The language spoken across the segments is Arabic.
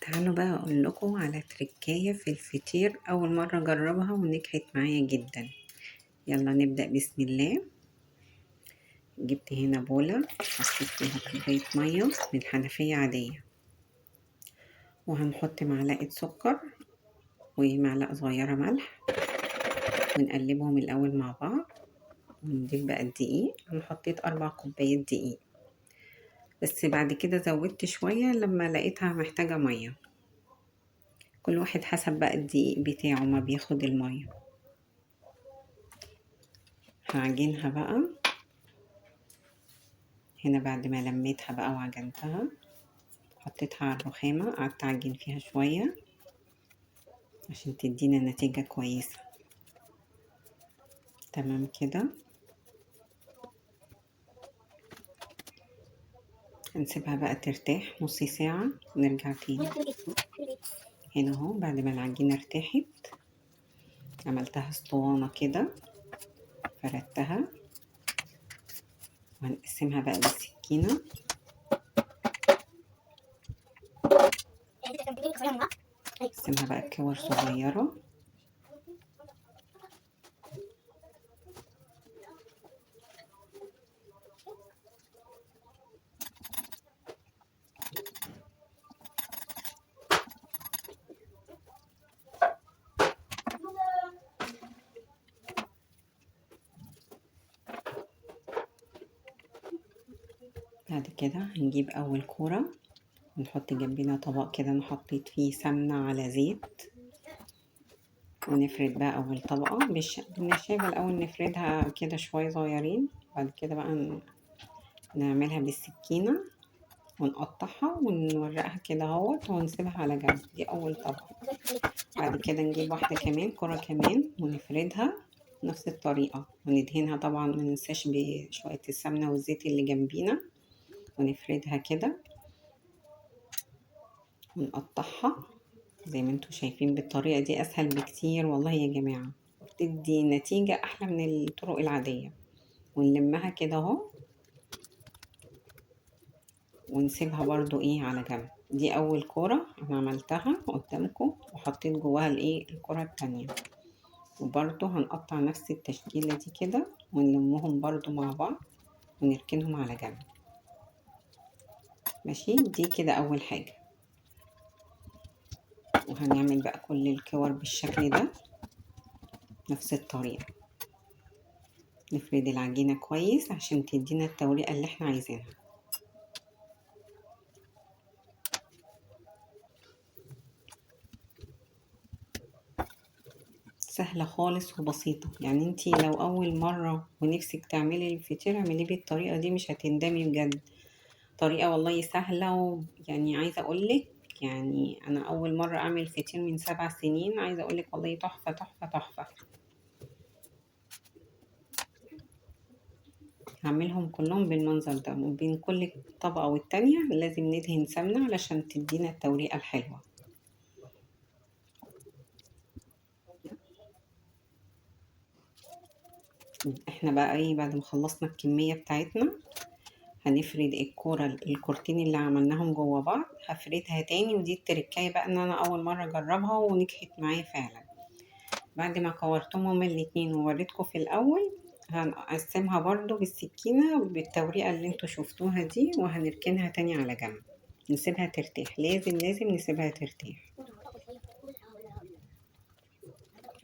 تعالوا بقى اقول لكم على تركاية في الفطير اول مرة اجربها ونجحت معايا جدا. يلا نبدأ بسم الله. جبت هنا بولة حطيت فيها كوباية مية من الحنفية عادية، وهنحط معلقة سكر ومعلقة صغيرة ملح ونقلبهم الاول مع بعض، ونضيف بقى الدقيق. انا حطيت 4 كوبايات دقيق، بس بعد كده زودت شوية لما لقيتها محتاجة مية. كل واحد حسب بقى الدقيق بتاعه ما بياخد المية. هعجنها بقى هنا. بعد ما لميتها بقى وعجنتها حطيتها على الرخامة، قعدت اعجن فيها شوية عشان تدينا نتيجة كويسة. تمام كده، هنسيبها بقى ترتاح نص ساعة ونرجع تاني. هنا اهو بعد ما العجينة ارتاحت عملتها اسطوانة كده، فردتها وهنقسمها بقى بالسكينة. نقسمها بقى كور صغيرة. بعد كده هنجيب اول كورة ونحط جنبنا طبق كده انا حطيت فيه سمنة على زيت، ونفرد بقى اول طبقة بالنشابة الاول، نفردها كده شوية صغيرين. بعد كده بقى نعملها بالسكينة ونقطعها ونورقها كده اهوت ونسيبها على جنب. دي اول طبقة. بعد كده نجيب واحدة كمان، كرة كمان، ونفردها نفس الطريقة وندهنها. طبعا مننساش بشوية السمنة والزيت اللي جنبينا، ونفردها كده ونقطعها زي ما انتوا شايفين. بالطريقة دي اسهل بكتير والله يا جماعة، بتدي نتيجة احلى من الطرق العادية. ونلمها كده اهو ونسيبها برضو ايه على جنب. دي اول كورة انا عملتها قدامكم وحطيت جواها الايه الكرة التانية، وبرضو هنقطع نفس التشكيلة دي كده ونلمهم برضو مع بعض ونركنهم على جنب. ماشي، دي كده اول حاجة. وهنعمل بقى كل الكور بالشكل ده نفس الطريقة. نفرد العجينة كويس عشان تدينا التوريقة اللي احنا عايزينها. سهلة خالص وبسيطة، يعني انتي لو اول مرة ونفسك تعملي الفطير اعمليه بالطريقة دي مش هتندمي بجد. طريقة والله سهلة، ويعني عايزة اقولك يعني انا اول مرة اعمل فطير من 7 سنين، عايزة اقولك والله تحفة تحفة تحفة. هعملهم كلهم بالمنظر ده، وبين كل طبقة والتانية لازم ندهن سمنة علشان تدينا التوريقة الحلوة. احنا بقى ايه بعد ما خلصنا الكمية بتاعتنا هنفرد الكورتين اللي عملناهم جوا بعض. هفردها تاني، ودي التركاية بقى ان انا اول مرة اجربها ونجحت معايا فعلا. بعد ما كورتهم هما الاتنين ووريتكم في الاول، هنقسمها برضو بالسكينة بالتوريقة اللي انتوا شفتوها دي، وهنركنها تاني على جنب. نسيبها ترتاح، لازم لازم نسيبها ترتاح.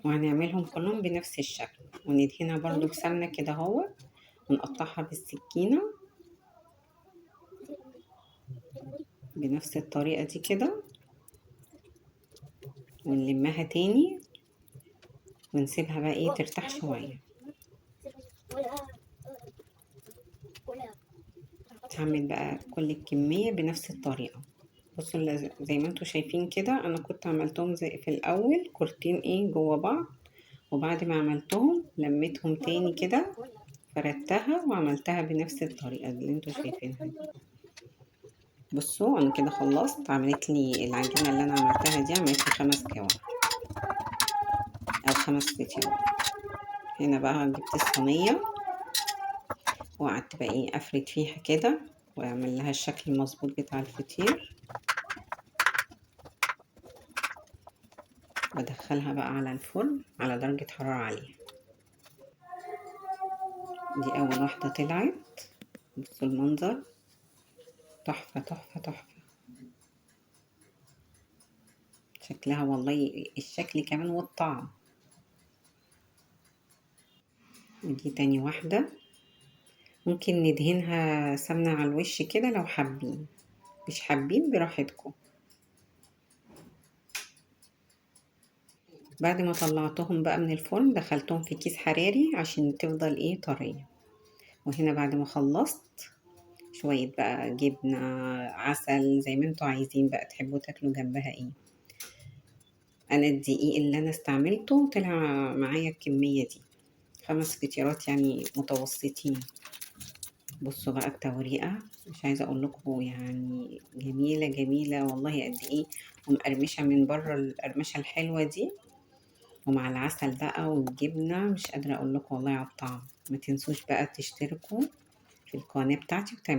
وهنعملهم كلهم بنفس الشكل وندهنها برضو بسمنة كده اهوت، ونقطعها بالسكينة بنفس الطريقة دي كده، ونلمها تاني ونسيبها بقى ايه ترتاح شوية. هعمل بقى كل الكمية بنفس الطريقة. بصوا زي ما انتوا شايفين كده، انا كنت عملتهم زي في الاول كورتين ايه جوا بعض، وبعد ما عملتهم لميتهم تاني كده، فردتها وعملتها بنفس الطريقة اللي انتوا شايفينها دي. بصوا انا كده خلصت، عملت لي العجينة اللي انا عملتها دي عملت لي 5 كور او 5 فطيرات. هنا بقى جبت الصينية وقعدت بقى ايه افرد فيها كده واعمل لها الشكل المظبوط بتاع الفطير. بدخلها بقى على الفرن على درجة حرارة عالية. دي اول واحدة طلعت، بصوا المنظر تحفة تحفة تحفة، شكلها والله الشكل كمان والطعم. ودي تاني واحدة، ممكن ندهنها سمنة على الوش كده لو حابين، مش حابين براحتكم. بعد ما طلعتهم بقى من الفرن دخلتهم في كيس حراري عشان تفضل ايه طرية. وهنا بعد ما خلصت شوية بقى جبنة عسل زي ما انتوا عايزين بقى تحبوا تاكلوا جنبها ايه. انا الدقيق اللي انا استعملته طلع معايا الكمية دي 5 فطيرات يعني متوسطين. بصوا بقى التوريقة، مش عايزة اقول لكم يعني جميلة جميلة والله قد ايه، ومقرمشة من بره القرمشة الحلوة دي، ومع العسل بقى والجبنة مش قادرة اقول لكم والله على الطعم. ما تنسوش بقى تشتركوا في القناة بتاعتي وتعملوا